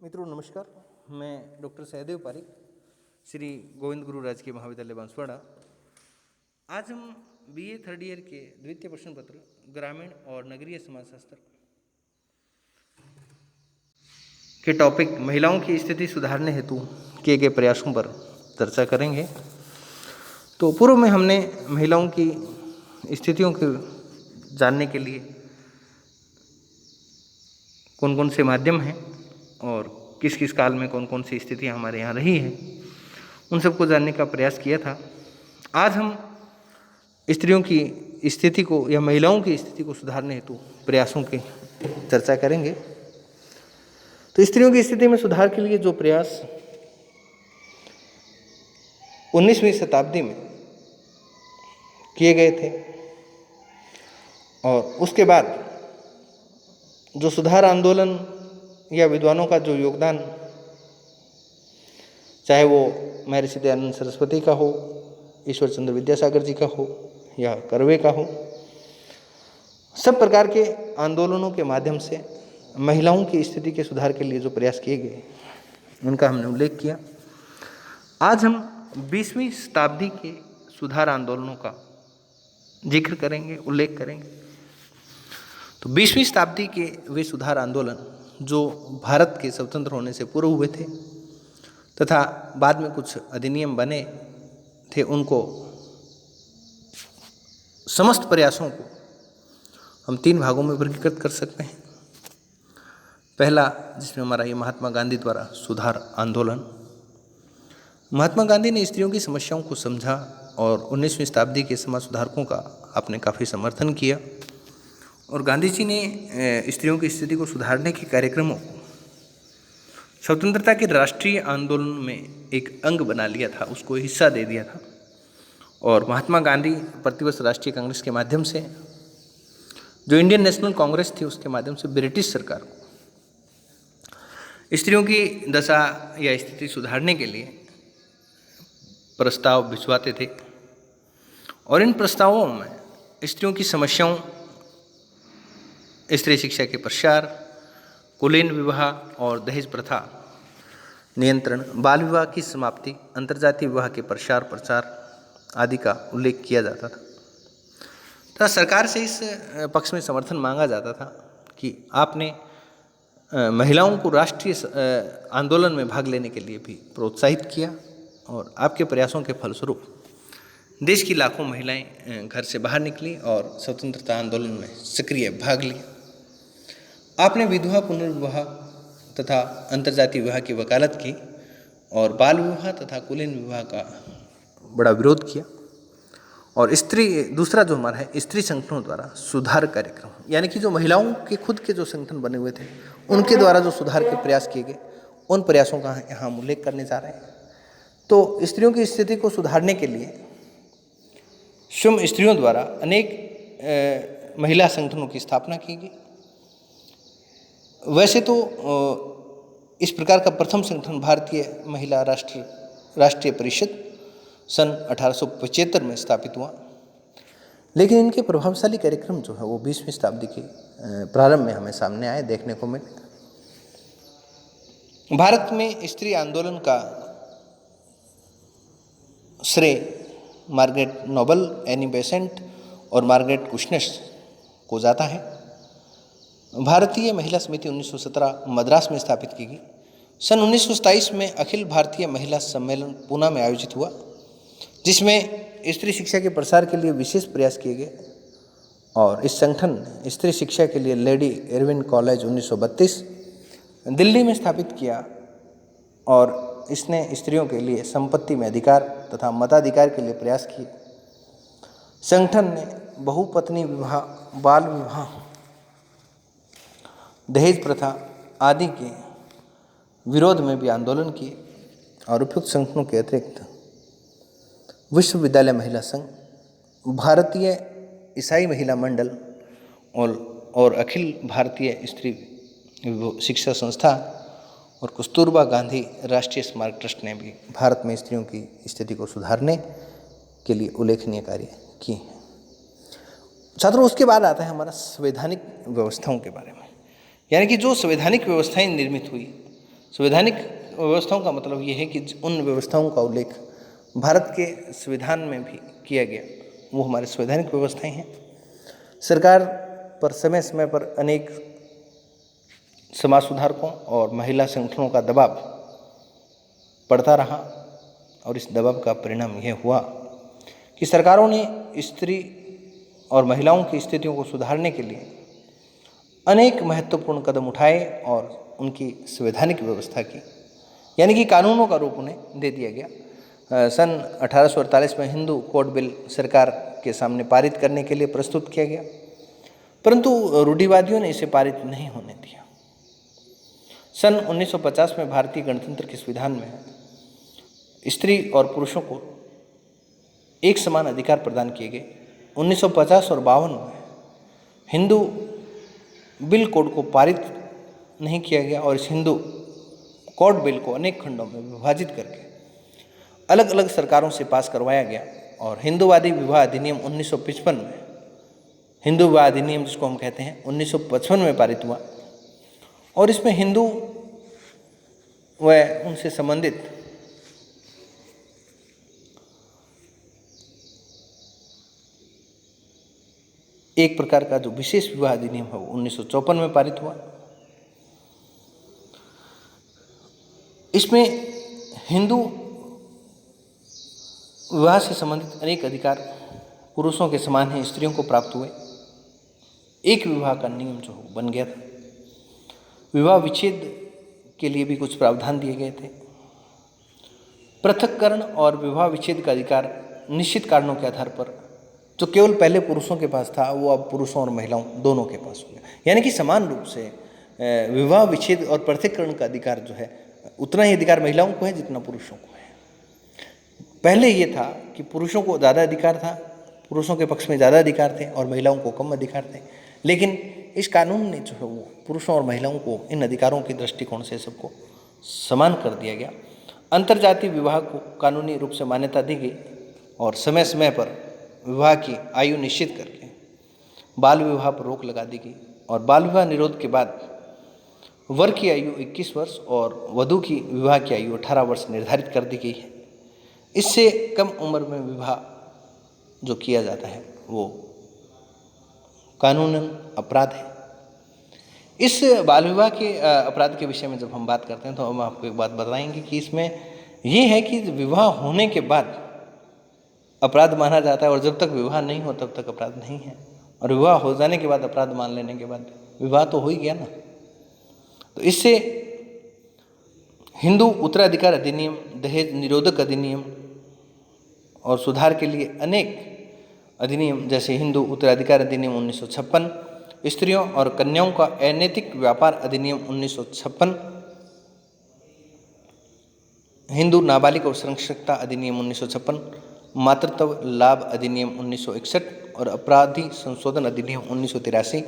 मित्रों नमस्कार। मैं डॉक्टर सहदेव पारिक, श्री गोविंद गुरु राजकीय महाविद्यालय बांसवाड़ा। आज हम बीए थर्ड ईयर के द्वितीय प्रश्न पत्र ग्रामीण और नगरीय समाजशास्त्र के टॉपिक महिलाओं की स्थिति सुधारने हेतु किए गए प्रयासों पर चर्चा करेंगे। तो पूर्व में हमने महिलाओं की स्थितियों को जानने के लिए कौन कौन से माध्यम हैं और किस किस काल में कौन कौन सी स्थितियाँ हमारे यहाँ रही हैं, उन सबको जानने का प्रयास किया था। आज हम स्त्रियों की स्थिति को या महिलाओं की स्थिति को सुधारने हेतु प्रयासों की चर्चा करेंगे। तो स्त्रियों की स्थिति में सुधार के लिए जो प्रयास 19वीं शताब्दी में किए गए थे और उसके बाद जो सुधार आंदोलन या विद्वानों का जो योगदान, चाहे वो महर्षि दयानंद सरस्वती का हो, ईश्वर चंद्र विद्यासागर जी का हो या कर्वे का हो, सब प्रकार के आंदोलनों के माध्यम से महिलाओं की स्थिति के सुधार के लिए जो प्रयास किए गए उनका हमने उल्लेख किया। आज हम 20वीं शताब्दी के सुधार आंदोलनों का जिक्र करेंगे, उल्लेख करेंगे। तो 20वीं शताब्दी के वे सुधार आंदोलन जो भारत के स्वतंत्र होने से पूर्व हुए थे तथा बाद में कुछ अधिनियम बने थे, उनको समस्त प्रयासों को हम 3 भागों में वर्गीकृत कर सकते हैं। पहला, जिसमें हमारा ये महात्मा गांधी द्वारा सुधार आंदोलन। महात्मा गांधी ने स्त्रियों की समस्याओं को समझा और 19वीं शताब्दी के समाज सुधारकों का आपने काफ़ी समर्थन किया और गांधी जी ने स्त्रियों की स्थिति को सुधारने के कार्यक्रमों को स्वतंत्रता के राष्ट्रीय आंदोलन में एक अंग बना लिया था, उसको हिस्सा दे दिया था। और महात्मा गांधी प्रतिवर्ष राष्ट्रीय कांग्रेस के माध्यम से, जो इंडियन नेशनल कांग्रेस थी, उसके माध्यम से ब्रिटिश सरकार को स्त्रियों की दशा या स्थिति सुधारने के लिए प्रस्ताव भिजवाते थे और इन प्रस्तावों में स्त्रियों की समस्याओं, स्त्री शिक्षा के प्रसार, कुलीन विवाह और दहेज प्रथा नियंत्रण, बाल विवाह की समाप्ति, अंतर्जातीय विवाह के प्रसार प्रचार आदि का उल्लेख किया जाता था तथा सरकार से इस पक्ष में समर्थन मांगा जाता था कि आपने महिलाओं को राष्ट्रीय आंदोलन में भाग लेने के लिए भी प्रोत्साहित किया और आपके प्रयासों के फलस्वरूप देश की लाखों महिलाएं घर से बाहर निकली और स्वतंत्रता आंदोलन में सक्रिय भाग लिया। आपने विधवा पुनर्विवाह तथा अंतर्जातीय विवाह की वकालत की और बाल विवाह तथा कुलीन विवाह का बड़ा विरोध किया। और दूसरा जो हमारा है, स्त्री संगठनों द्वारा सुधार कार्यक्रम, यानी कि जो महिलाओं के खुद के जो संगठन बने हुए थे उनके द्वारा जो सुधार के प्रयास किए गए, उन प्रयासों का यहाँ हम उल्लेख करने जा रहे हैं। तो स्त्रियों की स्थिति को सुधारने के लिए स्वयं स्त्रियों द्वारा अनेक महिला संगठनों की स्थापना की गई। वैसे तो इस प्रकार का प्रथम संगठन भारतीय महिला राष्ट्रीय परिषद सन 1875 में स्थापित हुआ, लेकिन इनके प्रभावशाली कार्यक्रम जो है वो 20वीं शताब्दी के प्रारंभ में हमें सामने आए, देखने को मिले। भारत में स्त्री आंदोलन का श्रेय मार्गारेट नोबल, एनी बेसेंट और मार्गारेट कुशनेर को जाता है। भारतीय महिला समिति 1917 मद्रास में स्थापित की गई। सन 1927 में अखिल भारतीय महिला सम्मेलन पूना में आयोजित हुआ, जिसमें स्त्री शिक्षा के प्रसार के लिए विशेष प्रयास किए गए और इस संगठन ने स्त्री शिक्षा के लिए लेडी इरविन कॉलेज 1932 दिल्ली में स्थापित किया और इसने स्त्रियों के लिए संपत्ति में अधिकार तथा मताधिकार के लिए प्रयास किए। संगठन ने बहुपत्नी विवाह, बाल विवाह, दहेज प्रथा आदि के विरोध में भी आंदोलन किए और उपयुक्त संगठनों के अतिरिक्त विश्वविद्यालय महिला संघ, भारतीय ईसाई महिला मंडल और अखिल भारतीय स्त्री शिक्षा संस्था और कस्तूरबा गांधी राष्ट्रीय स्मारक ट्रस्ट ने भी भारत में स्त्रियों की स्थिति को सुधारने के लिए उल्लेखनीय कार्य किए हैं। छात्रों, उसके बाद आता है हमारा संवैधानिक व्यवस्थाओं के बारे में, यानी कि जो संवैधानिक व्यवस्थाएं निर्मित हुई संवैधानिक व्यवस्थाओं का मतलब ये है कि उन व्यवस्थाओं का उल्लेख भारत के संविधान में भी किया गया, वो हमारे संवैधानिक व्यवस्थाएं हैं। सरकार पर समय समय पर अनेक समाज सुधारकों और महिला संगठनों का दबाव पड़ता रहा और इस दबाव का परिणाम यह हुआ कि सरकारों ने स्त्री और महिलाओं की स्थितियों को सुधारने के लिए अनेक महत्वपूर्ण कदम उठाए और उनकी संवैधानिक व्यवस्था की, यानी कि कानूनों का रूप उन्हें दे दिया गया। सन 1848 में हिंदू कोड बिल सरकार के सामने पारित करने के लिए प्रस्तुत किया गया, परंतु रूढ़िवादियों ने इसे पारित नहीं होने दिया। सन 1950 में भारतीय गणतंत्र के संविधान में स्त्री और पुरुषों को एक समान अधिकार प्रदान किए गए। 1950 और 52 में हिंदू बिल कोड को पारित नहीं किया गया और इस हिंदू कोड बिल को अनेक खंडों में विभाजित करके अलग अलग सरकारों से पास करवाया गया और हिंदूवादी विवाह अधिनियम 1955 में, हिंदू विवाह अधिनियम जिसको हम कहते हैं, 1955 में पारित हुआ और इसमें हिंदू व उनसे संबंधित एक प्रकार का जो विशेष विवाह अधिनियम है वो 1954 में पारित हुआ। इसमें हिंदू विवाह से संबंधित अनेक अधिकार पुरुषों के समान ही स्त्रियों को प्राप्त हुए। एक विवाह का नियम जो बन गया था। विवाह विच्छेद के लिए भी कुछ प्रावधान दिए गए थे। पृथक्करण और विवाह विच्छेद का अधिकार निश्चित कारणों के आधार पर जो केवल पहले पुरुषों के पास था वो अब पुरुषों और महिलाओं दोनों के पास हो गया, यानी कि समान रूप से विवाह विच्छेद और पृथक्करण का अधिकार जो है उतना ही अधिकार महिलाओं को है जितना पुरुषों को है। पहले ये था कि पुरुषों को ज़्यादा अधिकार था, पुरुषों के पक्ष में ज़्यादा अधिकार थे और महिलाओं को कम अधिकार थे, लेकिन इस कानून ने जो है वो पुरुषों और महिलाओं को इन अधिकारों के दृष्टिकोण से सबको समान कर दिया गया। अंतर्जातीय विवाह को कानूनी रूप से मान्यता दी गई और समय समय पर विवाह की आयु निश्चित करके बाल विवाह पर रोक लगा दी गई और बाल विवाह निरोध के बाद वर की आयु 21 वर्ष और वधू की विवाह की आयु 18 वर्ष निर्धारित कर दी गई है। इससे कम उम्र में विवाह जो किया जाता है वो कानूनन अपराध है। इस बाल विवाह के अपराध के विषय में जब हम बात करते हैं तो हम आपको एक बात बताएंगे कि इसमें ये है कि विवाह होने के बाद अपराध माना जाता है और जब तक विवाह नहीं हो तब तक अपराध नहीं है, और विवाह हो जाने के बाद अपराध मान लेने के बाद विवाह तो हो ही गया ना। तो इससे हिंदू उत्तराधिकार अधिनियम, दहेज निरोधक अधिनियम और सुधार के लिए अनेक अधिनियम जैसे हिंदू उत्तराधिकार अधिनियम 1956, स्त्रियों और कन्याओं का अनैतिक व्यापार अधिनियम 1956, हिंदू नाबालिग और संरक्षकता अधिनियम 1956, मातृत्व लाभ अधिनियम 1961 और अपराधी संशोधन अधिनियम 1983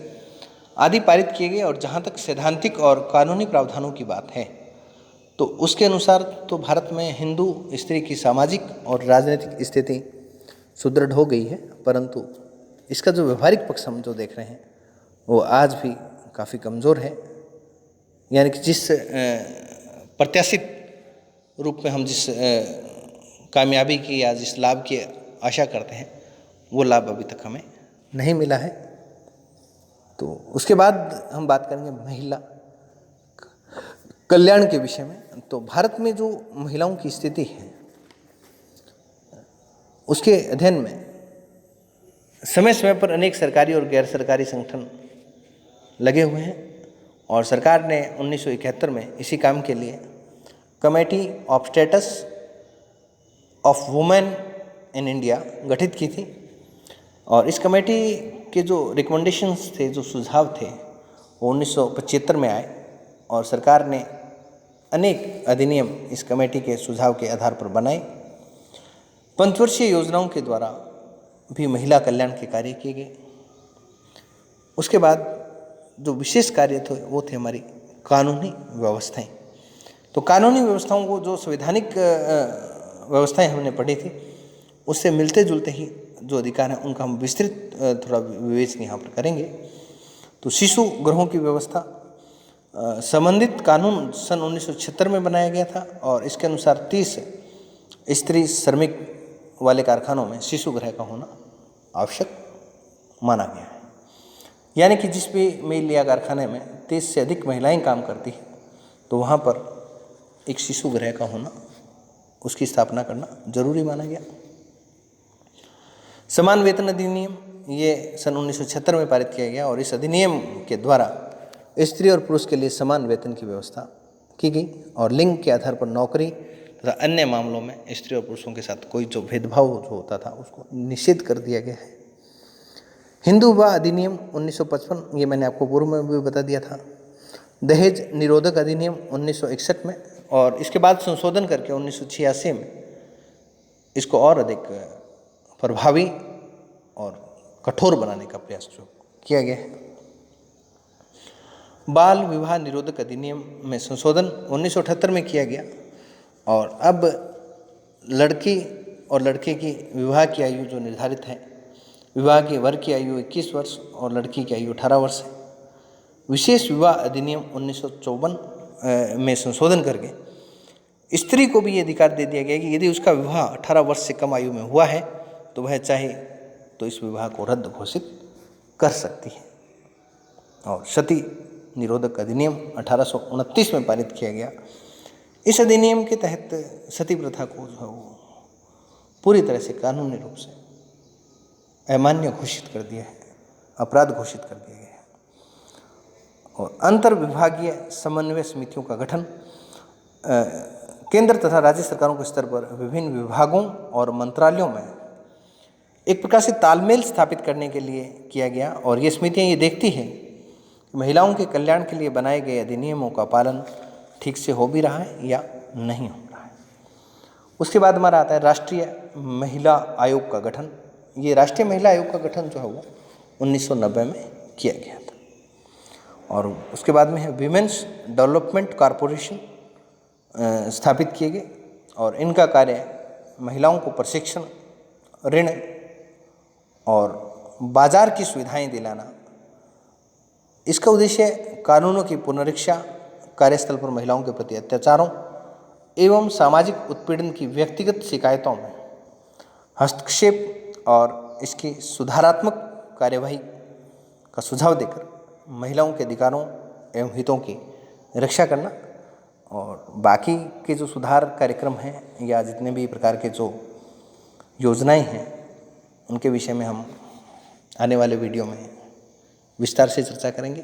आदि पारित किए गए। और जहाँ तक सैद्धांतिक और कानूनी प्रावधानों की बात है तो उसके अनुसार तो भारत में हिंदू स्त्री की सामाजिक और राजनीतिक स्थिति सुदृढ़ हो गई है, परंतु इसका जो व्यवहारिक पक्ष हम जो देख रहे हैं वो आज भी काफ़ी कमज़ोर है। यानी कि जिस प्रत्याशित रूप में हम जिस कामयाबी की या जिस लाभ की आशा करते हैं वो लाभ अभी तक हमें नहीं मिला है। तो उसके बाद हम बात करेंगे महिला कल्याण के विषय में। तो भारत में जो महिलाओं की स्थिति है उसके अध्ययन में समय समय पर अनेक सरकारी और गैर सरकारी संगठन लगे हुए हैं और सरकार ने 1971 में इसी काम के लिए committee of status of women in India गठित की थी। और इस कमेटी के जो रिकमेंडेशंस थे, जो सुझाव थे, वो 1975 में आए और सरकार ने अनेक अधिनियम इस कमेटी के सुझाव के आधार पर बनाए। पंचवर्षीय योजनाओं के द्वारा भी महिला कल्याण के कार्य किए गए। उसके बाद जो विशेष कार्य थे वो थे हमारी कानूनी व्यवस्थाएं। तो कानूनी व्यवस्थाओं को जो संवैधानिक व्यवस्थाएं हमने पढ़ी थी उससे मिलते जुलते ही जो अधिकार हैं उनका हम विस्तृत थोड़ा विवेचन यहाँ पर करेंगे। तो शिशु गृहों की व्यवस्था, संबंधित कानून सन 1976 में बनाया गया था और इसके अनुसार 30 स्त्री श्रमिक वाले कारखानों में शिशु गृह का होना आवश्यक माना गया है। यानी कि जिस भी मिल या कारखाने में 30 से अधिक महिलाएं काम करती हैं तो वहाँ पर एक शिशु गृह का होना, उसकी स्थापना करना जरूरी माना गया। समान वेतन अधिनियम ये सन 1976 में पारित किया गया और इस अधिनियम के द्वारा स्त्री और पुरुष के लिए समान वेतन की व्यवस्था की गई और लिंग के आधार पर नौकरी तथा अन्य मामलों में स्त्री और पुरुषों के साथ कोई जो भेदभाव जो होता था उसको निषेध कर दिया गया है। हिंदू विवाह अधिनियम 1955, ये मैंने आपको पूर्व में भी बता दिया था। दहेज निरोधक अधिनियम 1961 में और इसके बाद संशोधन करके 1986 में इसको और अधिक प्रभावी और कठोर बनाने का प्रयास जो किया गया है। बाल विवाह निरोधक अधिनियम में संशोधन 1978 में किया गया और अब लड़की और लड़के की विवाह की आयु जो निर्धारित है, विवाह के वर की आयु 21 वर्ष और लड़की की आयु 18 वर्ष है। विशेष विवाह अधिनियम 1954 में संशोधन करके स्त्री को भी ये अधिकार दे दिया गया कि यदि उसका विवाह 18 वर्ष से कम आयु में हुआ है तो वह चाहे तो इस विवाह को रद्द घोषित कर सकती है। और सती निरोधक अधिनियम 1829 में पारित किया गया। इस अधिनियम के तहत सती प्रथा को जो है वो पूरी तरह से कानूनी रूप से अमान्य घोषित कर दिया है, अपराध घोषित कर दिया गया है। और अंतर विभागीय समन्वय समितियों का गठन केंद्र तथा राज्य सरकारों के स्तर पर विभिन्न विभागों और मंत्रालयों में एक प्रकार से तालमेल स्थापित करने के लिए किया गया और ये समितियाँ ये देखती हैं कि महिलाओं के कल्याण के लिए बनाए गए अधिनियमों का पालन ठीक से हो भी रहा है या नहीं हो रहा है। उसके बाद हमारा आता है राष्ट्रीय महिला आयोग का गठन। ये राष्ट्रीय महिला आयोग का गठन जो है वो 1990 में किया गया था। और उसके बाद में है विमेंस डेवलपमेंट कॉरपोरेशन स्थापित किए गए और इनका कार्य महिलाओं को प्रशिक्षण, ऋण और बाजार की सुविधाएं दिलाना। इसका उद्देश्य कानूनों की पुनरीक्षा, कार्यस्थल पर महिलाओं के प्रति अत्याचारों एवं सामाजिक उत्पीड़न की व्यक्तिगत शिकायतों में हस्तक्षेप और इसकी सुधारात्मक कार्यवाही का सुझाव देकर महिलाओं के अधिकारों एवं हितों की रक्षा करना। और बाकी के जो सुधार कार्यक्रम हैं या जितने भी प्रकार के जो योजनाएं हैं उनके विषय में हम आने वाले वीडियो में विस्तार से चर्चा करेंगे।